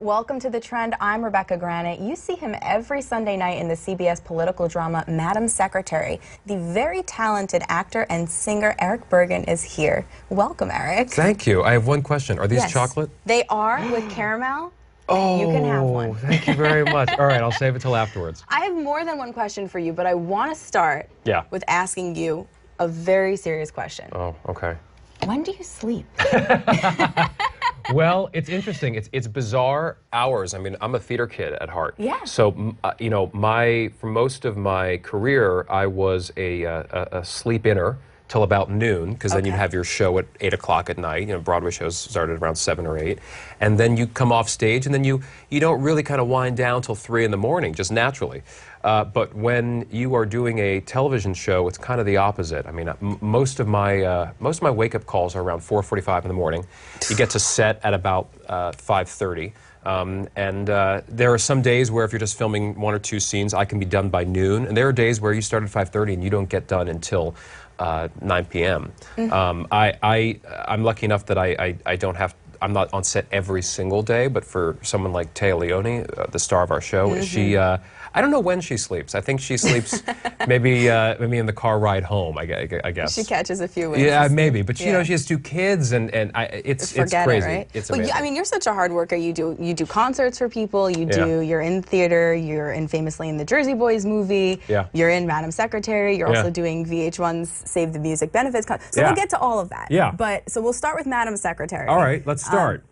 Welcome to The Trend. I'm Rebecca Granet. You see him every Sunday night in the CBS political drama, Madam Secretary. The very talented actor and singer Erich Bergen is here. Welcome, Erich. Thank you. I have one question. Are these Yes. chocolate? They are, with caramel. Oh, you can have one. Thank you very much. All right, I'll save it till afterwards. I have more than one question for you, but I want to start with asking you a very serious question. Oh, okay. When do you sleep? Well, it's interesting. It's bizarre hours. I mean, I'm a theater kid at heart. Yeah. So, you know, for most of my career, I was a sleep-inner till about noon, because then you'd have your show at 8 o'clock at night. You know, Broadway shows started around 7 or 8. And then you come off stage, and then you don't really kind of wind down till 3 in the morning, just naturally. But when you are doing a television show, it's kind of the opposite. I mean, most of my wake-up calls are around 4:45 in the morning. You get to set at about 5:30. And there are some days where if you're just filming 1 or 2 scenes, I can be done by noon. And there are days where you start at 5:30 and you don't get done until 9 p.m. I'm lucky enough that I'm not on set every single day, but for someone like Téa Leoni, the star of our show, she, I don't know when she sleeps. I think she sleeps maybe in the car ride home, I guess. She catches a few winks. Yeah, maybe. But you know, she has 2 kids, and it's crazy. Right? It's but amazing. I mean, you're such a hard worker. You do concerts for people. You're in theater. You're famously in the Jersey Boys movie. Yeah. You're in Madam Secretary. You're also doing VH1's Save the Music benefits. So we'll get to all of that. Yeah. But so we'll start with Madam Secretary. All right, let's start.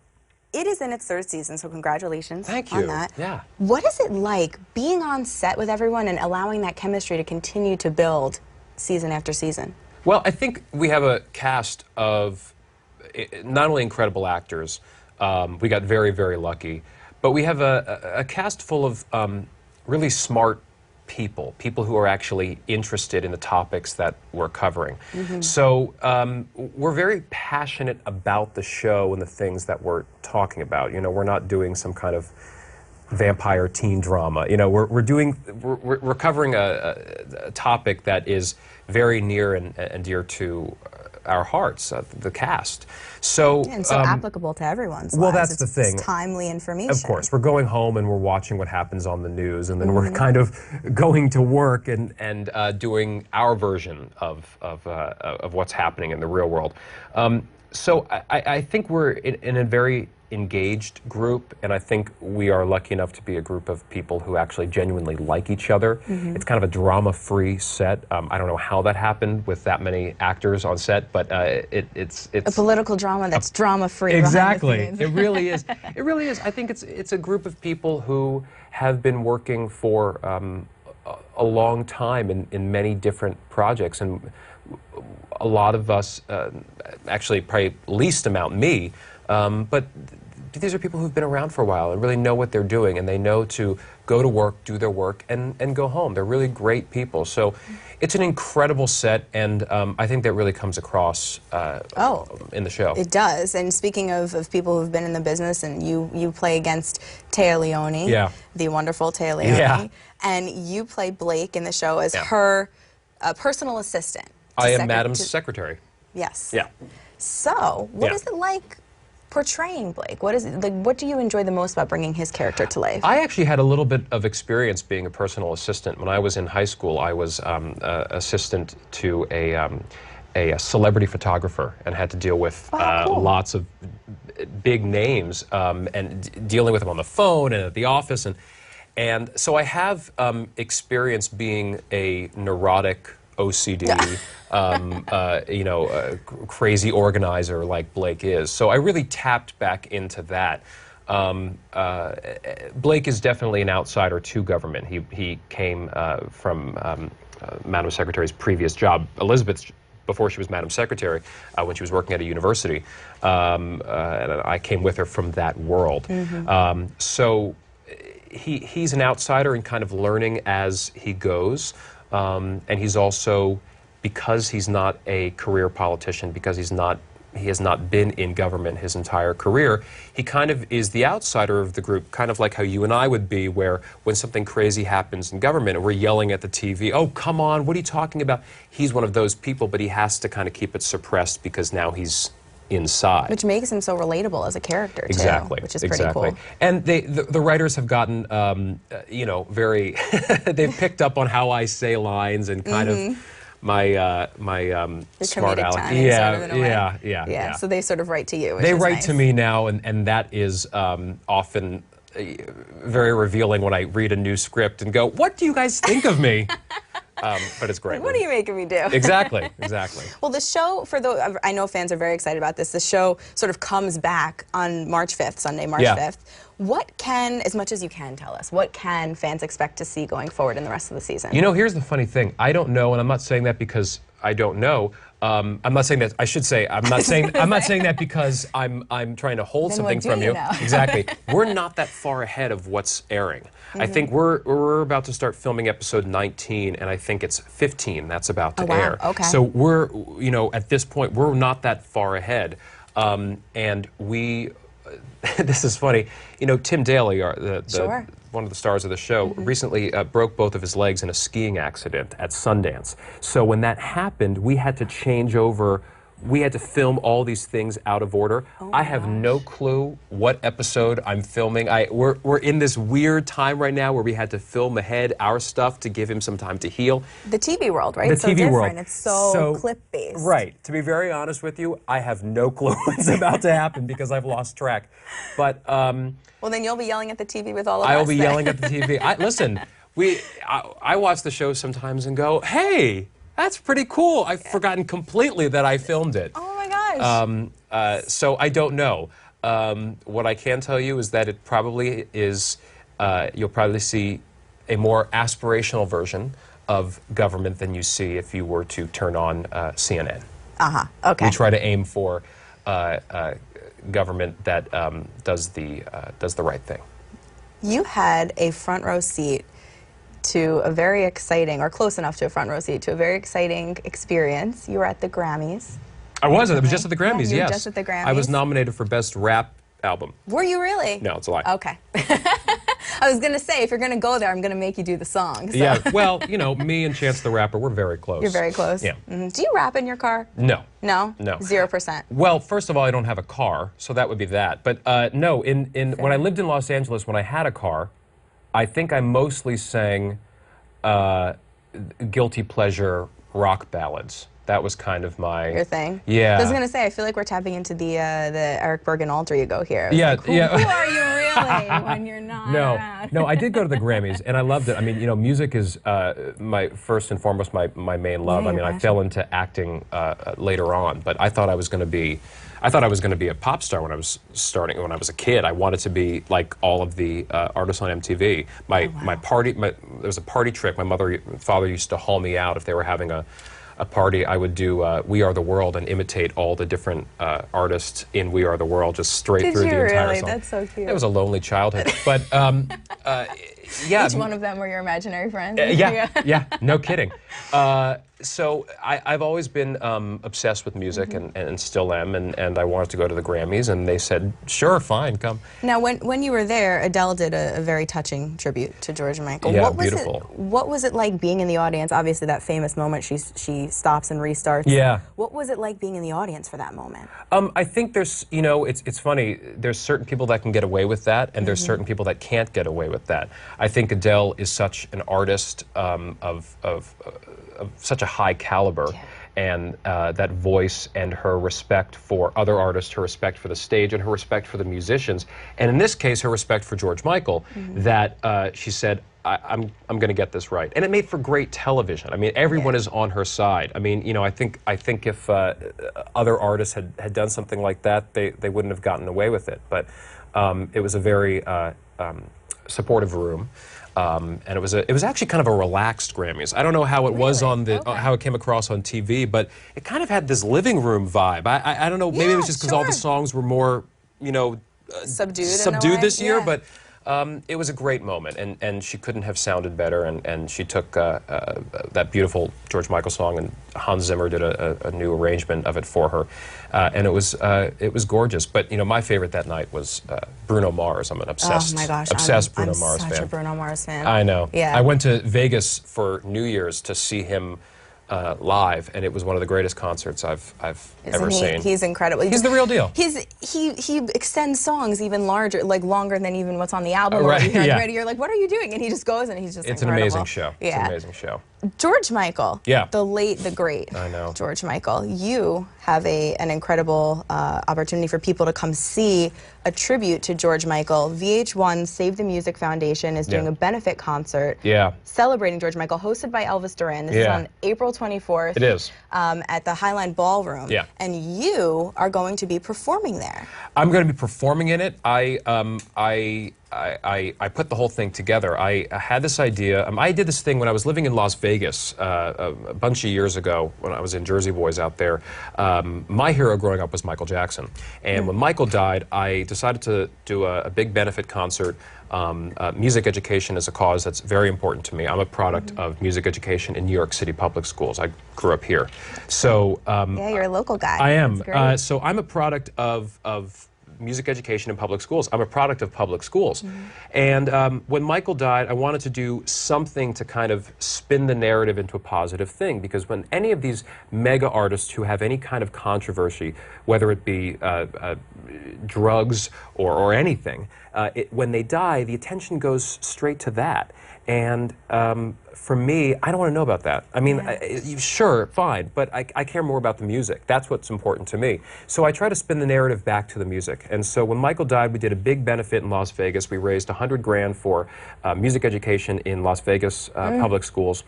It is in its 3rd season, so congratulations on that. Yeah. What is it like being on set with everyone and allowing that chemistry to continue to build season after season? Well, I think we have a cast of not only incredible actors, we got very, very lucky, but we have a cast full of really smart people who are actually interested in the topics that we're covering. So we're very passionate about the show and the things that we're talking about. You know, we're not doing some kind of vampire teen drama. You know, we're covering a topic that is very near and dear to our hearts, the cast. So, and so applicable to everyone's well, lives. that's the thing. It's timely information. Of course, we're going home and we're watching what happens on the news, and then we're kind of going to work and doing our version of what's happening in the real world. So I think we're in a very engaged group, and I think we are lucky enough to be a group of people who actually genuinely like each other. It's kind of a drama-free set. I don't know how that happened with that many actors on set, but it's a political drama that's drama-free. Exactly, it really is. It really is. I think it's a group of people who have been working for a long time in many different projects, and a lot of us, actually probably least amount me, but these are people who've been around for a while and really know what they're doing, and they know to go to work, do their work, and go home. They're really great people. So it's an incredible set, and I think that really comes across in the show. It does. And speaking of people who've been in the business, and you play against Téa Leoni, the wonderful Téa Leoni, and you play Blake in the show as her personal assistant. I am Madam's secretary. Yes. Yeah. So, what is it like portraying Blake? What do you enjoy the most about bringing his character to life? I actually had a little bit of experience being a personal assistant. When I was in high school, I was assistant to a celebrity photographer and had to deal with lots of big names and dealing with them on the phone and at the office. And so I have experience being a neurotic OCD, you know, crazy organizer like Blake is. So I really tapped back into that. Blake is definitely an outsider to government. He came from Madam Secretary's previous job, Elizabeth's, before she was Madam Secretary, when she was working at a university. And I came with her from that world. So he's an outsider and kind of learning as he goes. And he's also, because he's not a career politician, because he has not been in government his entire career, he kind of is the outsider of the group, kind of like how you and I would be, where when something crazy happens in government and we're yelling at the TV, oh, come on, what are you talking about? He's one of those people, but he has to kind of keep it suppressed because now he's inside. Which makes him so relatable as a character, too. Exactly. Which is pretty cool. And the writers have gotten, you know, very, they've picked up on how I say lines and kind of my smart aleck. Yeah. So they sort of write to you. They write to me now, and that is often very revealing when I read a new script and go, "What do you guys think of me?" But it's great. What are you making me do? Exactly. Well, the show, I know fans are very excited about this. The show sort of comes back on March 5th, Sunday, March 5th. What can, as much as you can tell us, what can fans expect to see going forward in the rest of the season? You know, here's the funny thing. I don't know, and I'm not saying that because I don't know. I'm not saying that. I should say I'm not saying that because I'm trying to hold something from you. Exactly. We're not that far ahead of what's airing. I think we're about to start filming episode 19, and I think it's 15 that's about to air. Okay. So we're, you know, at this point we're not that far ahead, and we. This is funny. You know, Tim Daly, one of the stars of the show, recently broke both of his legs in a skiing accident at Sundance. So when that happened, we had to change over. We had to film all these things out of order. I have no clue what episode I'm filming. We're in this weird time right now where we had to film ahead our stuff to give him some time to heal. The TV world, right? The TV world. It's so clip-based. Right. To be very honest with you, I have no clue what's about to happen because I've lost track. But well, then you'll be yelling at the TV with all of us. I'll be yelling at the TV. Listen, I watch the show sometimes and go, "Hey, that's pretty cool. I've forgotten completely that I filmed it." Oh my gosh. So I don't know. What I can tell you is that it probably is, you'll probably see a more aspirational version of government than you see if you were to turn on CNN. Okay. We try to aim for government that does the right thing. You had a front row seat to a very exciting, or close enough to a front row seat, to a very exciting experience. You were at the Grammys. I was just at the Grammys, you were yes. Just at the Grammys. I was nominated for Best Rap Album. Were you really? No, it's a lie. Okay. I was going to say, if you're going to go there, I'm going to make you do the song. So. Yeah, well, you know, me and Chance the Rapper, we're very close. You're very close? Yeah. Do you rap in your car? No. No? No. 0%? Well, first of all, I don't have a car, so that would be that. But no, when I lived in Los Angeles, when I had a car, I think I mostly sang guilty pleasure rock ballads. That was kind of your thing. Yeah. I was gonna say, I feel like we're tapping into the Erich Bergen alter ego here. Yeah, like, who are you really when you're not? No, I did go to the Grammys and I loved it. I mean, you know, music is my first and foremost my main love. I mean, I fell into acting later on, but I thought I was going to be a pop star when I was starting. When I was a kid, I wanted to be like all of the artists on MTV. There was a party trick. My mother and father used to haul me out if they were having a party. I would do We Are the World and imitate all the different artists in We Are the World just straight through the entire song. That's so cute. It was a lonely childhood, but yeah. Each one of them were your imaginary friends. Yeah, no kidding. So I've always been obsessed with music and still am, and I wanted to go to the Grammys, and they said, sure, fine, come. Now, when you were there, Adele did a very touching tribute to George Michael. Yeah, beautiful. What was it like being in the audience? Obviously, that famous moment, she stops and restarts. Yeah. What was it like being in the audience for that moment? I think there's, you know, it's funny, there's certain people that can get away with that, and there's certain people that can't get away with that. I think Adele is such an artist of such a high caliber, and that voice and her respect for other artists, her respect for the stage, and her respect for the musicians, and in this case, her respect for George Michael, that she said, I'm going to get this right. And it made for great television. I mean, everyone is on her side. I mean, you know, I think if other artists had done something like that, they wouldn't have gotten away with it. But it was a very supportive room. And it was actually kind of a relaxed Grammys. I don't know how it was on how it came across on TV, but it kind of had this living room vibe. I don't know, maybe it was just because all the songs were more, you know, subdued this year, but it was a great moment, and she couldn't have sounded better, and she took that beautiful George Michael song, and Hans Zimmer did a new arrangement of it for her, and it was gorgeous. But you know, my favorite that night was Bruno Mars. I'm an obsessed Bruno Mars fan. I'm such a Bruno Mars fan. I know. Yeah. I went to Vegas for New Year's to see him live, and it was one of the greatest concerts I've ever seen. He's incredible. He's the real deal. He extends songs even larger, like longer than even what's on the album. Right, or you hear on the radio. You're like, what are you doing? And he just goes and he's just It's incredible. an amazing show. Yeah. It's an amazing show. George Michael. Yeah. The late, the great. I know. George Michael. You have an incredible opportunity for people to come see a tribute to George Michael. VH1 Save the Music Foundation is doing a benefit concert celebrating George Michael, hosted by Elvis Duran. This is on April 24th. It is. At the Highline Ballroom. Yeah. And you are going to be performing there. I'm going to be performing in it. I put the whole thing together. I had this idea. I did this thing when I was living in Las Vegas a bunch of years ago when I was in Jersey Boys out there. My hero growing up was Michael Jackson. And when Michael died, I decided to do a big benefit concert. Music education is a cause that's very important to me. I'm a product of music education in New York City public schools. I grew up here. So yeah, you're a local guy. I am. So I'm a product of music education in public schools. I'm a product of public schools. And when Michael died, I wanted to do something to kind of spin the narrative into a positive thing, because when any of these mega artists who have any kind of controversy, whether it be drugs or anything, when they die, the attention goes straight to that. And for me, I don't want to know about that. I mean, sure, fine, but I care more about the music. That's what's important to me. So I try to spin the narrative back to the music. And so when Michael died, we did a big benefit in Las Vegas. We raised $100 grand for music education in Las Vegas public schools.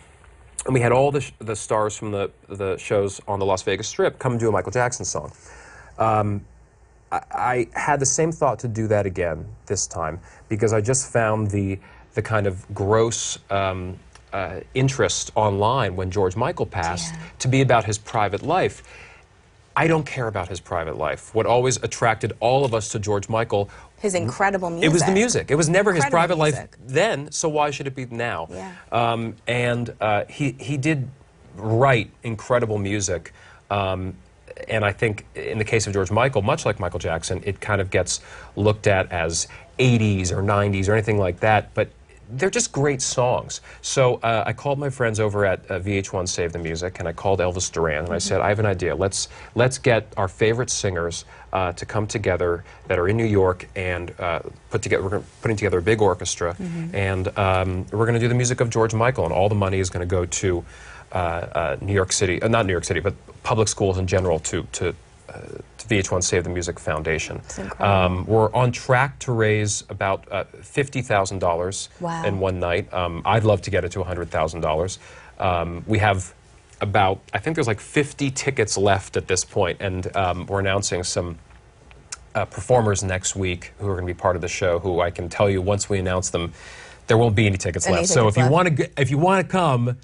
And we had all the stars from the shows on the Las Vegas Strip come and do a Michael Jackson song. I had the same thought to do that again this time, because I just found the kind of gross interest online when George Michael passed to be about his private life. I don't care about his private life. What always attracted all of us to George Michael, his incredible music. It was the music. It was never his private life then, so why should it be now? Yeah. He did write incredible music. And I think in the case of George Michael, much like Michael Jackson, it kind of gets looked at as 80s or 90s or anything like that, but they're just great songs. So I called my friends over at VH1 Save the Music, and I called Elvis Duran, and I said, I have an idea. Let's get our favorite singers to come together that are in New York and we're putting together a big orchestra, and we're going to do the music of George Michael, and all the money is going to go to New York City, not New York City, but public schools in general, to VH1 Save the Music Foundation. We're on track to raise about $50,000 in one night. I'd love to get it to $100,000. We have about, I think there's like 50 tickets left at this point, and we're announcing some performers next week who are going to be part of the show, who I can tell you once we announce them, there won't be any tickets left. So if you want to come,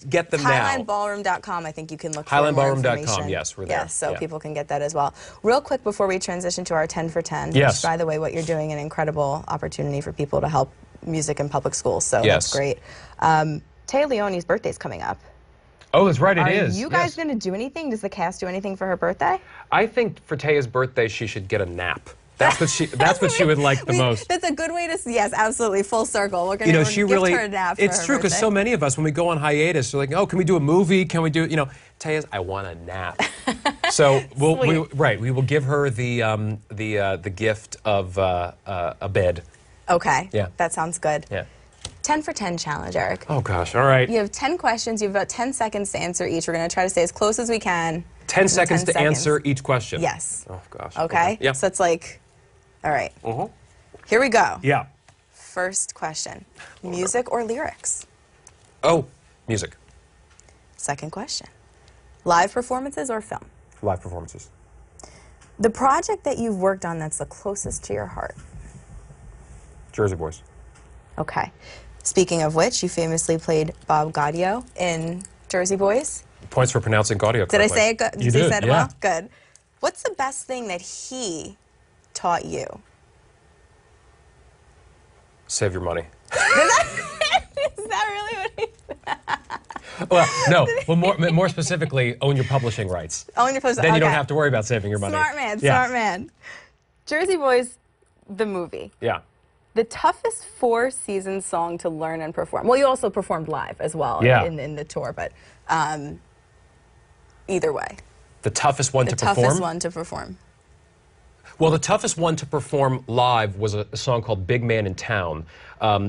get them now. HighlineBallroom.com, I think you can look for more information. HighlineBallroom.com, yes, we're there. Yes, so people can get that as well. Real quick before we transition to our 10 for 10, which, by the way, what you're doing, an incredible opportunity for people to help music in public schools, so that's great. Taya Leone's birthday's coming up. Oh, that's right, it is. Are you guys going to do anything? Does the cast do anything for her birthday? I think for Taya's birthday, she should get a nap. That's what she would like the most. That's a good way to, yes, absolutely, full circle. We're going to gift her a nap for It's true, because so many of us, when we go on hiatus, we're like, oh, can we do a movie? Can we do, Taya's, I want a nap. So we will give her the gift of a bed. Okay. Yeah. That sounds good. Yeah. 10 for 10 challenge, Eric. Oh gosh, all right. You have 10 questions. You have about 10 seconds to answer each. We're going to try to stay as close as we can. 10 seconds to answer each question. Yes. Oh gosh. Okay. Yeah. So it's like, all right. Here we go. Yeah. First question. Music or lyrics? Oh, music. Second question. Live performances or film? Live performances. The project that you've worked on that's the closest to your heart? Jersey Boys. Okay. Speaking of which, you famously played Bob Gaudio in Jersey Boys. Points for pronouncing Gaudio correctly. Did I say it good? You did, say it well? Good. What's the best thing that he taught you? Save your money. Is that really what he said? Well, no. Well, more specifically, own your publishing rights. Own your publishing rights. Then you don't have to worry about saving your money. Smart man, smart man. Jersey Boys, the movie. Yeah. The toughest four-season song to learn and perform. Well, you also performed live as well in the tour, but either way. The toughest one to perform? The toughest one to perform. Well, the toughest one to perform live was a song called Big Man in Town,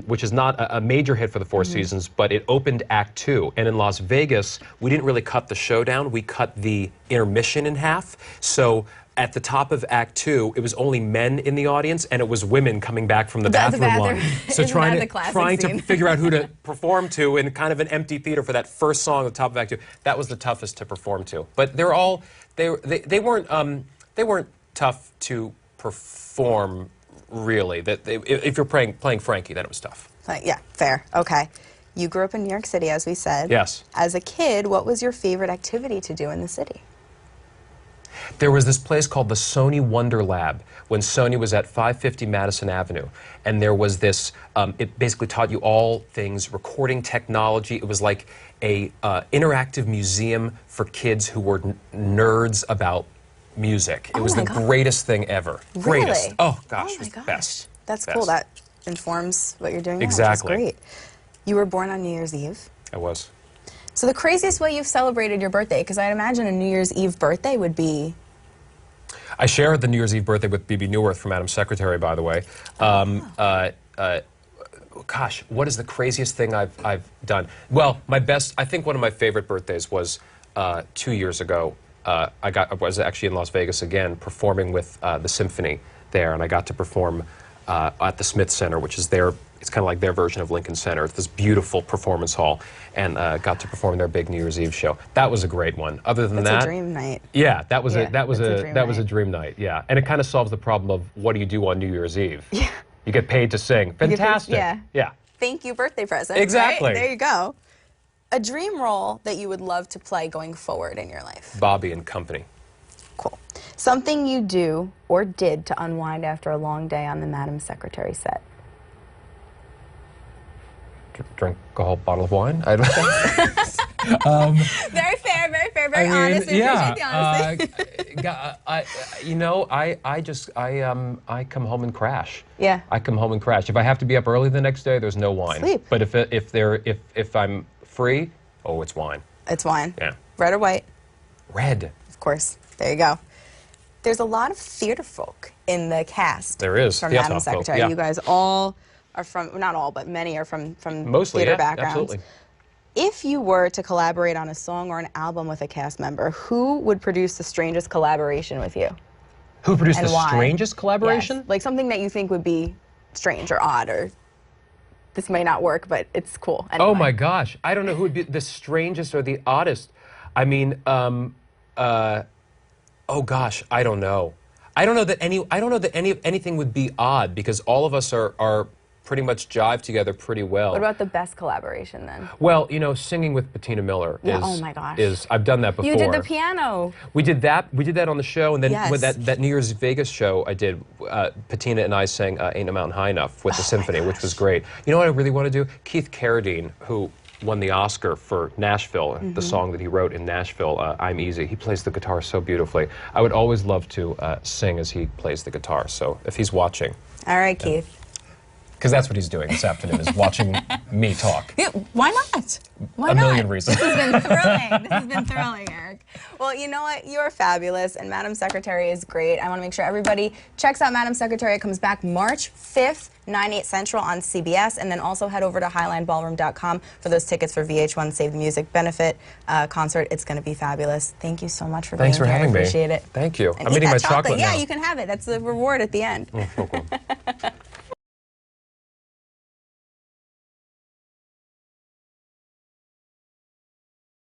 which is not a major hit for the Four Seasons, but it opened Act 2. And in Las Vegas, we didn't really cut the show down. We cut the intermission in half. So at the top of Act 2, it was only men in the audience, and it was women coming back from the bathroom line. So trying to figure out who to perform to in kind of an empty theater for that first song at the top of Act 2, that was the toughest to perform to. But they're all, they weren't tough to perform, really. If you're playing Frankie, then it was tough. Yeah, fair. Okay. You grew up in New York City, as we said. Yes. As a kid, what was your favorite activity to do in the city? There was this place called the Sony Wonder Lab when Sony was at 550 Madison Avenue. And there was this, it basically taught you all things recording technology. It was like a interactive museum for kids who were nerds about music. It was the greatest thing ever. Really? Greatest. Oh, gosh. Oh, my gosh. Best. That's cool. That informs what you're doing now. Exactly. Which is great. You were born on New Year's Eve. I was. So the craziest way you've celebrated your birthday, because I'd imagine a New Year's Eve birthday would be... I shared the New Year's Eve birthday with B.B. Newirth from Madam Secretary, by the way. Gosh, what is the craziest thing I've done? Well, I think one of my favorite birthdays was 2 years ago. I was actually in Las Vegas again, performing with the symphony there, and I got to perform at the Smith Center, which is it's kind of like their version of Lincoln Center. It's this beautiful performance hall, and got to perform their big New Year's Eve show. That was a great one. Other than That's a dream night. Yeah, that was a dream night. Yeah, and it kind of solves the problem of what do you do on New Year's Eve? Yeah. You get paid to sing. Fantastic. Yeah. Thank you, birthday present. Exactly. Right? There you go. A dream role that you would love to play going forward in your life? Bobby and Company. Cool. Something you do or did to unwind after a long day on the Madam Secretary set? Drink a whole bottle of wine? Very fair, very honest. We appreciate the honesty. I come home and crash. Yeah. I come home and crash. If I have to be up early the next day, there's no wine. Sleep. But if I'm free, oh, it's wine. It's wine. Yeah. Red or white? Red. Of course. There you go. There's a lot of theater folk in the cast. There is. From Madam Secretary. Yeah. You guys all are from, not all, but many are from mostly theater backgrounds. Absolutely. If you were to collaborate on a song or an album with a cast member, who would produce the strangest collaboration with you? Who produced the strangest collaboration? Yes. Like something that you think would be strange or odd, or this may not work, but it's cool. Anyway. Oh my gosh, I don't know who would be the strangest or the oddest. I mean, oh gosh, I don't know. I don't know that anything would be odd because all of us are pretty much jive together pretty well. What about the best collaboration then? Well, you know, singing with Bettina Miller is, oh my gosh. I've done that before. You did the piano. We did that on the show, and then with that New Year's Vegas show I did, Bettina and I sang Ain't No Mountain High Enough with the symphony, which was great. You know what I really want to do? Keith Carradine, who won the Oscar for Nashville, the song that he wrote in Nashville, I'm Easy. He plays the guitar so beautifully. I would always love to sing as he plays the guitar, so if he's watching. All right, Keith. Because that's what he's doing this afternoon, is watching me talk. Yeah, why not? Why not? A million reasons. This has been thrilling. This has been thrilling, Erich. Well, you know what? You're fabulous, and Madam Secretary is great. I want to make sure everybody checks out Madam Secretary. It comes back March 5th, 9/8 Central on CBS, and then also head over to HighlineBallroom.com for those tickets for VH1 Save the Music benefit concert. It's going to be fabulous. Thank you so much for being here. Thanks for having me. I appreciate it. Thank you. And I'm eating my chocolate now. Yeah, you can have it. That's the reward at the end. Oh, cool.